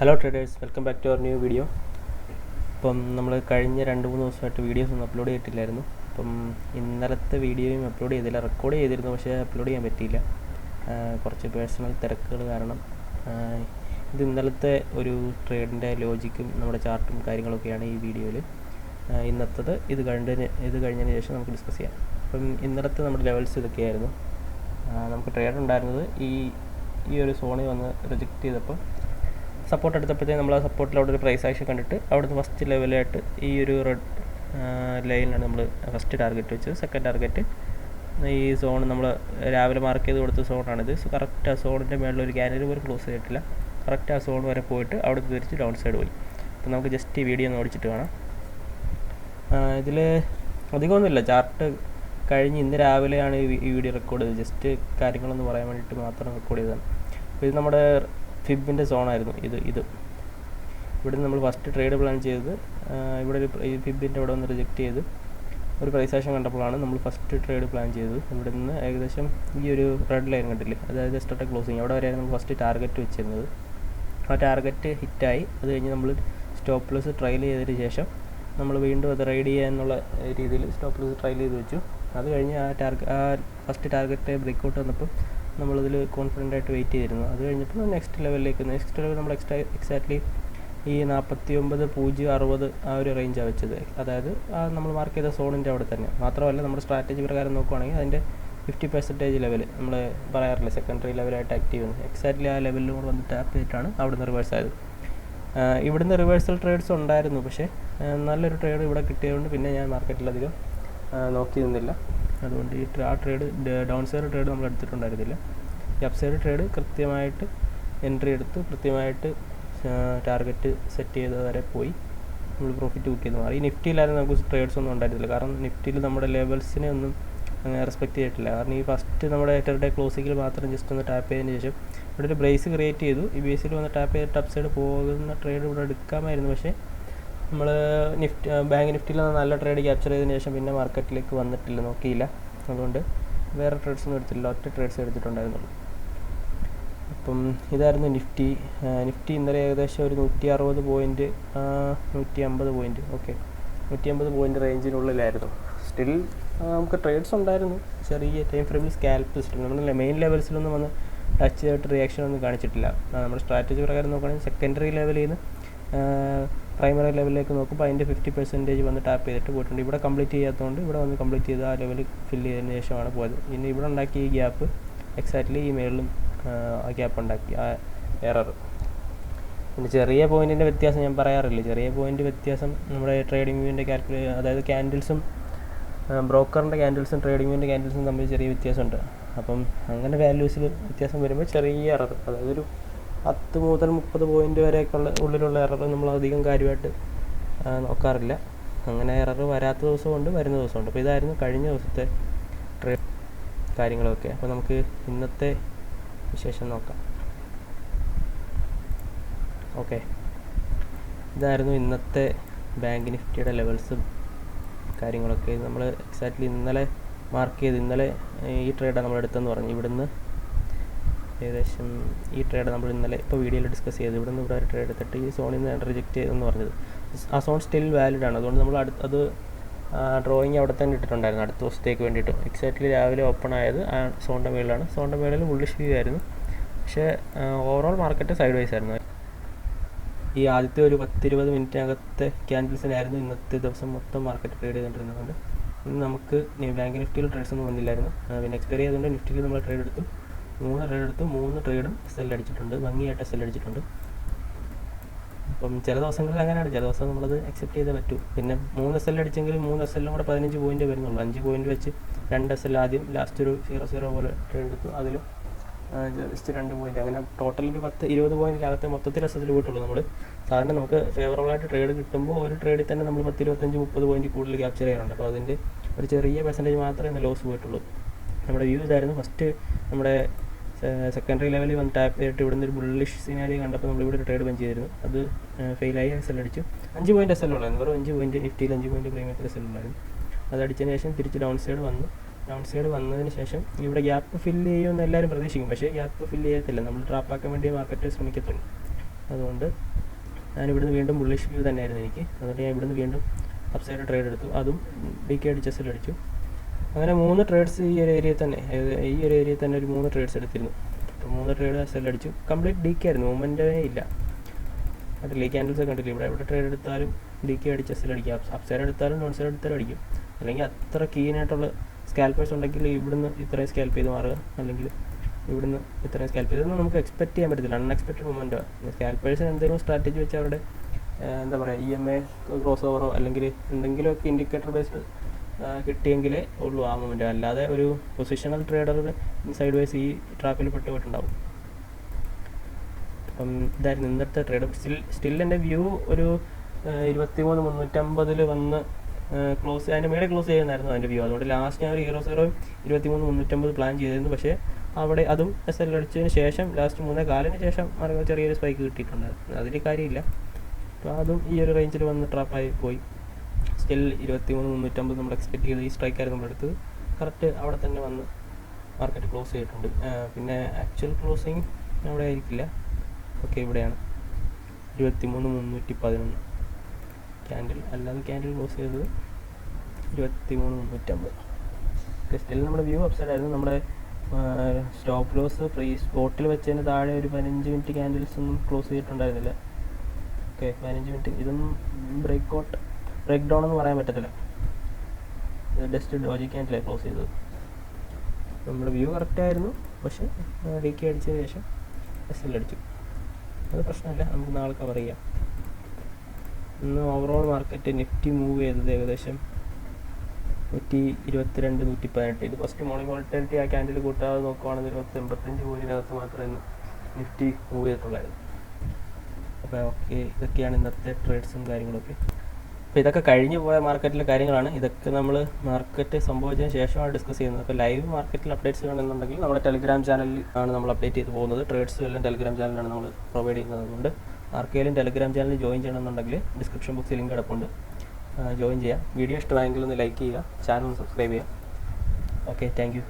Hello traders, welcome back to our new video. ഇപ്പം നമ്മൾ കഴിഞ്ഞ 2-3 ദിവസമായിട്ട് വീഡിയോസ് ഒന്നും അപ്ലോഡ് ചെയ്തിട്ടില്ലായിരുന്നു. അപ്പം ഇന്നലത്തെ വീഡിയോയും അപ്ലോഡ് ചെയ്തില്ല, റെക്കോർഡ് ചെയ്തിരുന്നു, പക്ഷേ അപ്ലോഡ് ചെയ്യാൻ പറ്റിയില്ല. കുറച്ച് പേഴ്സണൽ തിരക്കുകൾ കാരണം. ഇത് ഇന്നലത്തെ ഒരു ട്രേഡിൻ്റെ ലോജിക്കും നമ്മുടെ ചാർട്ടും കാര്യങ്ങളൊക്കെയാണ് ഈ വീഡിയോയിൽ. ഇന്നത്തത് ഇത് കഴിഞ്ഞതിന് ശേഷം നമുക്ക് ഡിസ്കസ് ചെയ്യാം. അപ്പം ഇന്നലത്തെ നമ്മുടെ ലെവൽസ് ഇതൊക്കെയായിരുന്നു. നമുക്ക് ട്രേഡ് ഉണ്ടായിരുന്നത് ഈ ഒരു സോണിൽ വന്ന് റിജക്റ്റ് ചെയ്തപ്പോൾ സപ്പോർട്ട് എടുത്തപ്പോഴത്തേക്ക് നമ്മൾ ആ സപ്പോർട്ടിൽ അവിടെ ഒരു പ്രൈസ് ആക്ഷൻ കണ്ടിട്ട് അവിടുന്ന് ഫസ്റ്റ് ലെവലായിട്ട് ഈ ഒരു റെഡ് ലൈനിലാണ് നമ്മൾ ഫസ്റ്റ് ടാർഗറ്റ് വെച്ചത്. സെക്കൻഡ് ടാർഗറ്റ് ഈ സോൺ നമ്മൾ രാവിലെ മാർക്ക് ചെയ്ത് കൊടുത്ത സോണാണിത്. കറക്റ്റ് ആ സോണിൻ്റെ മേളിൽ ഒരു ക്യാൻഡിൽ പോലും ക്ലോസ് ചെയ്തിട്ടില്ല. കറക്റ്റ് ആ സോൺ വരെ പോയിട്ട് അവിടെ തിരിച്ച് ഡൗൺ സൈഡ് പോയി. അപ്പോൾ നമുക്ക് ജസ്റ്റ് ഈ വീഡിയോ ഒന്ന് ഓടിച്ചിട്ട് കാണാം. ഇതിൽ അധികമൊന്നുമില്ല, ചാർട്ട് കഴിഞ്ഞ് ഇന്ന് രാവിലെയാണ് ഈ വീഡിയോ റെക്കോർഡ് ചെയ്തത്. ജസ്റ്റ് കാര്യങ്ങളൊന്ന് പറയാൻ വേണ്ടിയിട്ട് മാത്രം റെക്കോർഡ് ചെയ്തതാണ്. അപ്പോൾ ഇത് നമ്മുടെ ഫിബിൻ്റെ സോണായിരുന്നു. ഇവിടെ നമ്മൾ ഫസ്റ്റ് ട്രേഡ് പ്ലാൻ ചെയ്തത് ഇവിടെ ഈ ഫിബിൻ്റെ അവിടെ ഒന്ന് റിജക്റ്റ് ചെയ്ത് ഒരു പ്രൈസ് ആക്ഷൻ കണ്ടപ്പോഴാണ് നമ്മൾ ഫസ്റ്റ് ട്രേഡ് പ്ലാൻ ചെയ്തത്. ഇവിടെ നിന്ന് ഏകദേശം ഈ ഒരു റെഡ് ലൈൻ കണ്ടില്ലേ, അതായത് എസ്റ്റോട്ടെ ക്ലോസിങ് അവിടെ വരെയാണ് നമ്മൾ ഫസ്റ്റ് ടാർഗറ്റ് വെച്ചിരുന്നത്. ആ ടാർഗറ്റ് ഹിറ്റായി. അത് കഴിഞ്ഞ് നമ്മൾ സ്റ്റോപ്പ് ലോസ് ട്രയൽ ചെയ്തതിന് ശേഷം നമ്മൾ വീണ്ടും അത് റൈഡ് ചെയ്യാനുള്ള രീതിയിൽ സ്റ്റോപ്പ് ലോസ് ട്രയൽ ചെയ്ത് വെച്ചു. അത് കഴിഞ്ഞ് ആ ഫസ്റ്റ് ടാർഗറ്റ് ബ്രേക്ക് ഔട്ട് വന്നപ്പോൾ നമ്മളിതിൽ കോൺഫിഡൻ്റ് ആയിട്ട് വെയിറ്റ് ചെയ്തിരുന്നു. അത് കഴിഞ്ഞപ്പോൾ നെക്സ്റ്റ് ലെവൽ നമ്മൾ എക്സാക്ട്ലി ഈ 49.060 ആ ഒരു റേഞ്ചാണ് വെച്ചത്. അതായത് നമ്മൾ മാർക്ക് ചെയ്ത സോണിൻ്റെ അവിടെ തന്നെ. മാത്രമല്ല നമ്മുടെ സ്ട്രാറ്റജി പ്രകാരം നോക്കുകയാണെങ്കിൽ അതിൻ്റെ 50% ലെവൽ നമ്മൾ പറയാറില്ല സെക്കൻഡറി ലെവലായിട്ട് ആക്റ്റീവ് ചെയ്യുന്നത്. എക്സാക്ട്ലി ആ ലെവലിലും കൂടെ വന്ന് ടാപ്പ് ചെയ്തിട്ടാണ് അവിടുന്ന് റിവേഴ്സ് ആയത്. ഇവിടുന്ന് റിവേഴ്സൽ ട്രേഡ്സ് ഉണ്ടായിരുന്നു, പക്ഷേ നല്ലൊരു ട്രേഡ് ഇവിടെ കിട്ടിയതുകൊണ്ട് പിന്നെ ഞാൻ മാർക്കറ്റിലധികം നോക്കി നിന്നില്ല. അതുകൊണ്ട് ആ ട്രേഡ് ഡൗൺ സൈഡ് ട്രേഡ് നമ്മൾ എടുത്തിട്ടുണ്ടായിരുന്നില്ല. ഈ അപ്പ് സൈഡ് ട്രേഡ് കൃത്യമായിട്ട് എൻട്രി എടുത്ത് കൃത്യമായിട്ട് ടാർഗറ്റ് സെറ്റ് ചെയ്ത് വരെ പോയി നമ്മൾ പ്രോഫിറ്റ് ബുക്ക് ചെയ്ത് മാറി. ഈ നിഫ്റ്റിയിലായിരുന്നു നമുക്ക് ട്രേഡ്സ് ഒന്നും ഉണ്ടായിരുന്നില്ല. കാരണം നിഫ്റ്റിയിൽ നമ്മുടെ ലെവൽസിനെ ഒന്നും അങ്ങനെ റെസ്പെക്ട് ചെയ്തിട്ടില്ല. കാരണം ഈ ഫസ്റ്റ് നമ്മുടെ എറ്റർഡേ ക്ലോസിങ്ങിൽ മാത്രം ജസ്റ്റ് ഒന്ന് ടാപ്പ് ചെയ്തതിന് ശേഷം ഇവിടെ ഒരു ബ്രേസ് ക്രിയേറ്റ് ചെയ്തു. ഈ ബേസിൽ വന്ന് ടാപ്പ് ചെയ്തിട്ട് അപ്പ് സൈഡ് പോകുന്ന ട്രേഡ് ഇവിടെ എടുക്കാമായിരുന്നു. പക്ഷേ നമ്മൾ ബാങ്ക് നിഫ്റ്റിയിൽ നല്ല ട്രേഡ് ക്യാപ്ചർ ചെയ്തതിന് ശേഷം പിന്നെ മാർക്കറ്റിലേക്ക് വന്നിട്ടില്ല, നോക്കിയില്ല. അതുകൊണ്ട് വേറെ ട്രേഡ്സൊന്നും എടുത്തില്ല, ഒറ്റ ട്രേഡ്സ് എടുത്തിട്ടുണ്ടായിരുന്നുള്ളൂ. അപ്പം ഇതായിരുന്നു നിഫ്റ്റി ഇന്നലെ ഏകദേശം ഒരു 160 പോയിൻറ്റ് 150 പോയിൻറ്റ് 150 പോയിൻറ്റ് റേഞ്ചിനുള്ളിലായിരുന്നു. സ്റ്റിൽ നമുക്ക് ട്രേഡ്സ് ഉണ്ടായിരുന്നു. ചെറിയ ടൈം ഫ്രെയിമിൽ സ്കാൽപ്പ് സ്റ്റിൽ നമ്മൾ മെയിൻ ലെവൽസിലൊന്നും വന്ന് ടച്ച് ചെയ്തിട്ട് റിയാക്ഷൻ ഒന്നും കാണിച്ചിട്ടില്ല. നമ്മുടെ സ്ട്രാറ്റജി പ്രകാരം നോക്കുകയാണെങ്കിൽ സെക്കൻഡറി ലെവലിൽ നിന്ന് പ്രൈമറി ലെവലിലേക്ക് നോക്കുമ്പോൾ അതിൻ്റെ 50% വന്ന് ടാപ്പ് ചെയ്തിട്ട് പോയിട്ടുണ്ട്. ഇവിടെ കംപ്ലീറ്റ് ചെയ്യാത്തതുകൊണ്ട് ഇവിടെ വന്ന് കംപ്ലീറ്റ് ചെയ്ത് ആ ലെവൽ ഫില്ല് ചെയ്തതിന് ശേഷമാണ് പോയത്. ഇനി ഇവിടെ ഉണ്ടാക്കിയ ഈ ഗ്യാപ്പ് എക്സാക്ട്ലി ഈ മേളിലും ആ ഗ്യാപ്പ് ഉണ്ടാക്കി, ആ എറർ. പിന്നെ ചെറിയ പോയിൻറ്റിൻ്റെ വ്യത്യാസം ഞാൻ പറയാറില്ല. ചെറിയ പോയിൻ്റ് വ്യത്യാസം നമ്മുടെ ട്രേഡിംഗ് വ്യൂവിൻ്റെ അതായത് ക്യാൻഡിൽസും ബ്രോക്കറിൻ്റെ ക്യാൻഡിൽസും ട്രേഡിംഗ് വ്യൂവിൻ്റെ ക്യാൻഡിൽസും തമ്മിൽ ചെറിയ വ്യത്യാസമുണ്ട്. അപ്പം അങ്ങനെ വാല്യൂസിൽ വ്യത്യാസം വരുമ്പോൾ ചെറിയ എറർ, അതായത് ഒരു 10 മുതൽ 30 പോയിൻ്റ് വരെയൊക്കെയുള്ള ഉള്ളിലുള്ള എറർ നമ്മൾ അധികം കാര്യമായിട്ട് നോക്കാറില്ല. അങ്ങനെ എറർ വരാത്ത ദിവസമുണ്ട്, വരുന്ന ദിവസമുണ്ട്. അപ്പോൾ ഇതായിരുന്നു കഴിഞ്ഞ ദിവസത്തെ ട്രേഡ് കാര്യങ്ങളൊക്കെ. അപ്പോൾ നമുക്ക് ഇന്നത്തെ വിശേഷം നോക്കാം. ഇതായിരുന്നു ഇന്നത്തെ ബാങ്ക് നിഫ്റ്റിയുടെ ലെവൽസും കാര്യങ്ങളൊക്കെ. നമ്മൾ എക്സാക്ട്ലി ഇന്നലെ മാർക്ക് ചെയ്ത് ഇന്നലെ ഈ ട്രേഡാണ് നമ്മൾ എടുത്തതെന്ന് പറഞ്ഞു. ഇവിടുന്ന് ഏകദേശം ഈ ട്രേഡ് നമ്മൾ ഇന്നലെ ഇപ്പോൾ വീഡിയോയിൽ ഡിസ്കസ് ചെയ്ത് ഇവിടുന്ന് ഇവിടെ ഒരു ട്രേഡ് എടുത്തിട്ട് ഈ സോണിൽ നിന്ന് റിജക്റ്റ് ചെയ്തെന്ന് പറഞ്ഞത്. ആ സോൺ സ്റ്റിൽ വാലിഡ് ആണ്. അതുകൊണ്ട് നമ്മൾ അത് ഡ്രോയിങ് അവിടെ തന്നെ ഇട്ടിട്ടുണ്ടായിരുന്നു അടുത്ത ദിവസത്തേക്ക് വേണ്ടിയിട്ട്. എക്സാക്ട്ലി രാവിലെ ഓപ്പൺ ആയത് ആ സോണിൻ്റെ മേളിലാണ്. സോണിൻ്റെ മേളിൽ ബുള്ളിഷ് വ്യൂ ആയിരുന്നു, പക്ഷേ ഓവറോൾ മാർക്കറ്റ് സൈഡ് വൈസ് ആയിരുന്നു. ഈ ആദ്യത്തെ ഒരു 10-20 മിനിറ്റിനകത്തെ ക്യാൻഡിൽസിനായിരുന്നു ഇന്നത്തെ ദിവസം മൊത്തം മാർക്കറ്റ് ട്രേഡ് ചെയ്തുകൊണ്ടിരുന്നതുകൊണ്ട് ഇന്ന് നമുക്ക് ബാങ്ക് നിഫ്റ്റിയിൽ ട്രേഡ്സ് ഒന്നും വന്നില്ലായിരുന്നു. പിന്നെ എക്സ്പയറി ചെയ്തുകൊണ്ട് നിഫ്റ്റിയിൽ നമ്മൾ ട്രേഡ് എടുത്തു. 3 ട്രേഡ് എടുത്തു. 3 ട്രേഡും സെൽ അടിച്ചിട്ടുണ്ട്, ഭംഗിയായിട്ട് സെൽ അടിച്ചിട്ടുണ്ട്. അപ്പം ചില ദിവസങ്ങളിൽ അങ്ങനെയാണ്, ചില ദിവസം നമ്മളത് അക്സെപ്റ്റ് ചെയ്തേ പറ്റൂ. പിന്നെ 3 സെൽ അടിച്ചെങ്കിൽ 3 എസ്എല്ലും കൂടെ 15 പോയിൻ്റ് വരുന്നുള്ളൂ. 5 പോയിൻ്റ് വെച്ച് 2 എസ്എൽ ആദ്യം ലാസ്റ്റ് ഒരു 0-0 പോലെ ട്രേഡ് എടുത്തു. അതിലും ജസ്റ്റ് 2 പോയിൻ്റ്, അങ്ങനെ ടോട്ടൽ ഒരു 10-20 പോയിൻറ്റിനകത്ത് മൊത്തത്തിൽ എസ്എൽ പോയിട്ടുള്ളൂ. നമ്മൾ സാധാരണ നമുക്ക് ഫേവറബിളായിട്ട് ട്രേഡ് കിട്ടുമ്പോൾ ഒരു ട്രേഡിൽ തന്നെ നമ്മൾ 10-25-30 പോയിൻറ്റ് കൂടുതൽ ക്യാപ്ചർ ചെയ്യാറുണ്ട്. അപ്പോൾ അതിൻ്റെ ഒരു ചെറിയ പെർസെൻറ്റേജ് മാത്രമേ ലോസ് പോയിട്ടുള്ളൂ. നമ്മുടെ വ്യൂ ഇതായിരുന്നു. ഫസ്റ്റ് നമ്മുടെ സെക്കൻഡറി ലെവലിൽ വന്ന് ടാപ്പ് ചെയ്തിട്ട് ഇവിടുന്ന് ഒരു ബുള്ളിഷ് സിനാരി കണ്ടപ്പോൾ നമ്മളിവിടെ ഒരു ട്രേഡ് ബഞ്ച് ചെയ്തിരുന്നു. അത് ഫെയിലായി, എസ്എൽ അടിച്ചു. 5 പോയിൻറ്റ് എസ്എൽ ഉള്ളായിരുന്നു, വെറും 5 പോയിൻറ്റ് നിഫ്റ്റിയിൽ 5 പോയിൻറ്റ് പ്രീമിയത്തിൽ എസ്എൽ ഉണ്ടായിരുന്നു. അത് അടിച്ചതിന് ശേഷം തിരിച്ച് ഡൗൺ സൈഡ് വന്നതിന് ശേഷം ഇവിടെ ഗ്യാപ്പ് ഫില്ല് ചെയ്യുമെന്ന് എല്ലാവരും പ്രതീക്ഷിക്കും. പക്ഷേ ഗ്യാപ്പ് ഫില്ല് ചെയ്യത്തില്ല, നമ്മൾ ട്രാപ്പാക്കാൻ വേണ്ടി മാർക്കറ്റ് ശ്രമിക്കത്തുള്ളൂ. അതുകൊണ്ട് ഞാനിവിടുന്ന് വീണ്ടും ബുള്ളിഷ് വ്യൂ തന്നെയായിരുന്നു എനിക്ക്. അതുകൊണ്ട് ഞാൻ ഇവിടുന്ന് വീണ്ടും അപ്സൈഡ് ട്രേഡ് എടുത്തു, അതും DK ചെസ്സിൽ അടിച്ചു. അങ്ങനെ 3 ട്രേഡ്സ് ഈ ഒരു ഏരിയയിൽ തന്നെ ഒരു 3 ട്രേഡ്സ് എടുത്തിരുന്നു. അപ്പോൾ 3 ട്രേഡ് സെൽ അടിച്ചു. കംപ്ലീറ്റ് DK ആയിരുന്നു, മൂവ്മെൻറ്റേ ഇല്ല. കണ്ടില്ലേ, ഈ ക്യാൻഡിൽസ് കണ്ടില്ലേ, ഇവിടെ ട്രേഡ് എടുത്താലും DK അടിച്ച് സെൽ അടിക്കാം, അപ്സൈഡ് എടുത്താലും ഡൗൺ സൈഡ് എടുത്താലും അടിക്കും. അല്ലെങ്കിൽ അത്ര കീനായിട്ടുള്ള സ്കാൽപ്പേഴ്സ് ഉണ്ടെങ്കിൽ ഇവിടുന്ന് ഇത്രയും സ്കാൽപ്പ് ചെയ്ത് മാറുക, അല്ലെങ്കിൽ ഇവിടുന്ന് ഇത്രയും സ്കാൽപ്പ് ചെയ്ത്, ഇതൊന്നും നമുക്ക് എക്സ്പെക്ട് ചെയ്യാൻ പറ്റത്തില്ല. അൺഎക്സ്പെക്റ്റഡ് മൂവ്മെൻറ്റാണ്. സ്കാൽപ്പേഴ്സിന് എന്തെങ്കിലും സ്ട്രാറ്റജി വെച്ച് അവരുടെ എന്താ പറയുക, EMA ക്രോസ് ഓവറോ അല്ലെങ്കിൽ എന്തെങ്കിലുമൊക്കെ ഇൻഡിക്കേറ്റർ ബേസ്ഡ് കിട്ടിയെങ്കിലേ ഉള്ളൂ ആ മൂവ്മെൻറ്റ്. അല്ലാതെ ഒരു പൊസിഷണൽ ട്രേഡർ സൈഡ് വൈസ് ഈ ട്രാപ്പിൽ പെട്ടുപോയിട്ടുണ്ടാവും. അപ്പം ഇതായിരുന്നു ഇന്നത്തെ ട്രേഡ്. സ്റ്റിൽ എൻ്റെ വ്യൂ ഒരു 23,350 വന്ന് ക്ലോസ്, അതിൻ്റെ മേലെ ക്ലോസ് ചെയ്യുന്നായിരുന്നു അതിൻ്റെ വ്യൂ. അതുകൊണ്ട് ലാസ്റ്റ് ഞാൻ ഒരു 23,350 പ്ലാൻ ചെയ്തിരുന്നു. പക്ഷേ അവിടെ അതും SL അടിച്ചതിന് ശേഷം ലാസ്റ്റ് 3.4 ശേഷം ചെറിയൊരു സ്പൈക്ക് കിട്ടിയിട്ടുണ്ടായിരുന്നു. അതിൽ കാര്യമില്ല. അപ്പോൾ അതും ഈ ഒരു റേഞ്ചിൽ വന്ന് ട്രാപ്പായി പോയി. സ്റ്റിൽ 23,350 നമ്മൾ എക്സ്പെക്ട് ചെയ്ത് ഈ സ്ട്രൈക്കായിരുന്നു നമ്മളെടുത്തത്. കറക്റ്റ് അവിടെ തന്നെ വന്ന് മാർക്കറ്റ് ക്ലോസ് ചെയ്തിട്ടുണ്ട്. പിന്നെ ആക്ച്വൽ ക്ലോസിങ് അവിടെ ആയിരിക്കില്ല. ഓക്കെ, ഇവിടെയാണ് 23,311 ക്യാൻഡിൽ. അല്ലാതെ ക്യാൻഡിൽ ക്ലോസ് ചെയ്തത് 23,350. സ്റ്റിൽ നമ്മുടെ വ്യൂ അപ്സൈഡ് ആയിരുന്നു. നമ്മുടെ സ്റ്റോപ്പ് ലോസ് സ്പോട്ടിൽ വെച്ചതിന് താഴെ ഒരു 15 മിനിറ്റ് ക്യാൻഡിൽസ് ഒന്നും ക്ലോസ് ചെയ്തിട്ടുണ്ടായിരുന്നില്ല. ഓക്കെ, 15 മിനിറ്റ് ഇതൊന്നും ബ്രേക്ക് ഡൗൺ എന്ന് പറയാൻ പറ്റത്തില്ല. ജസ്റ്റ് ഡോജി ക്യാൻഡിലാണ് ക്ലോസ് ചെയ്തത്. നമ്മുടെ വ്യൂ കറക്റ്റായിരുന്നു. പക്ഷേ DK അടിച്ചതിന് ശേഷം SL അടിച്ചു. അത് പ്രശ്നമില്ല, നമുക്ക് നാളെ കവർ ചെയ്യാം. ഇന്ന് ഓവറോൾ മാർക്കറ്റ് നിഫ്റ്റി മൂവ് ചെയ്തത് ഏകദേശം 122, 118. ഇത് ഫസ്റ്റ് മോർണിംഗ് വോളറ്റിലിറ്റി ആ ക്യാൻഡിൽ കൂട്ടാതെ നോക്കുവാണെങ്കിൽ 185 പോയിൻറ്റിനകത്ത് മാത്രമേ നിഫ്റ്റി മൂവ് ചെയ്തിട്ടുള്ളായിരുന്നു. അപ്പോൾ ഓക്കെ, ഇതൊക്കെയാണ് ഇന്നത്തെ ട്രേഡ്സും കാര്യങ്ങളൊക്കെ. അപ്പോൾ ഇതൊക്കെ കഴിഞ്ഞു പോയ മാർക്കറ്റിലെ കാര്യങ്ങളാണ്. ഇതൊക്കെ നമ്മൾ മാർക്കറ്റ് സംഭവിച്ചതിന് ശേഷമാണ് ഡിസ്കസ് ചെയ്യുന്നത്. അപ്പോൾ ലൈവ് മാർക്കറ്റിൽ അപ്ഡേറ്റ്സ് വേണമെന്നുണ്ടെങ്കിൽ നമ്മുടെ ടെലിഗ്രാം ചാനലിൽ ആണ് നമ്മൾ അപ്ഡേറ്റ് ചെയ്ത് പോകുന്നത്. ട്രേഡ്സ് എല്ലാം ടെലിഗ്രാം ചാനലിലാണ് നമ്മൾ പ്രൊവൈഡ് ചെയ്യുന്നത്. അതുകൊണ്ട് ആർക്കെങ്കിലും ടെലിഗ്രാം ചാനലിൽ ജോയിൻ ചെയ്യണമെന്നുണ്ടെങ്കിൽ ഡിസ്ക്രിപ്ഷൻ ബോക്സിൽ ലിങ്ക് കിടപ്പുണ്ട്, ജോയിൻ ചെയ്യാം. വീഡിയോ ഇഷ്ടമായെങ്കിൽ ഒന്ന് ലൈക്ക് ചെയ്യുക, ചാനൽ ഒന്ന് സബ്സ്ക്രൈബ് ചെയ്യുക. Okay, thank you.